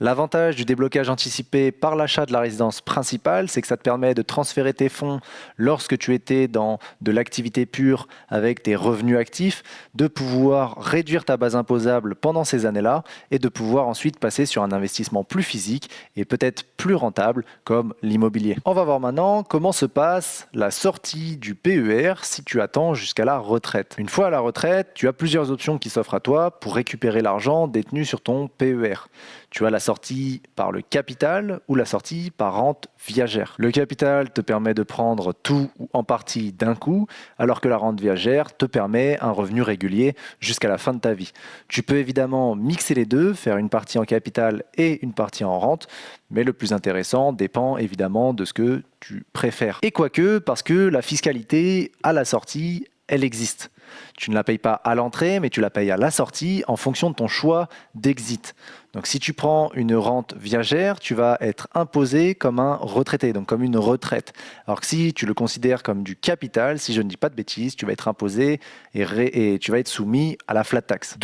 L'avantage du déblocage anticipé par l'achat de la résidence principale, c'est que ça te permet de transférer tes fonds lorsque tu étais dans de l'activité pure avec tes revenus actifs, de pouvoir réduire ta base imposable pendant ces années-là et de pouvoir ensuite passer sur un investissement plus physique et peut-être plus rentable comme l'immobilier. On va voir maintenant comment se passe la sortie du PER si tu attends jusqu'à la retraite. Une fois à la retraite, tu as plusieurs options qui s'offrent à toi pour récupérer l'argent détenu sur ton PER. Tu as la sortie par le capital ou la sortie par rente viagère. Le capital te permet de prendre tout ou en partie d'un coup, alors que la rente viagère te permet un revenu régulier jusqu'à la fin de ta vie. Tu peux évidemment mixer les deux, faire une partie en capital et une partie en rente, mais le plus intéressant dépend évidemment de ce que tu préfères. Et quoique, parce que la fiscalité à la sortie, elle existe. Tu ne la payes pas à l'entrée, mais tu la payes à la sortie en fonction de ton choix d'exit. Donc si tu prends une rente viagère, tu vas être imposé comme un retraité, donc comme une retraite. Alors que si tu le considères comme du capital, si je ne dis pas de bêtises, tu vas être imposé et tu vas être soumis à la flat tax.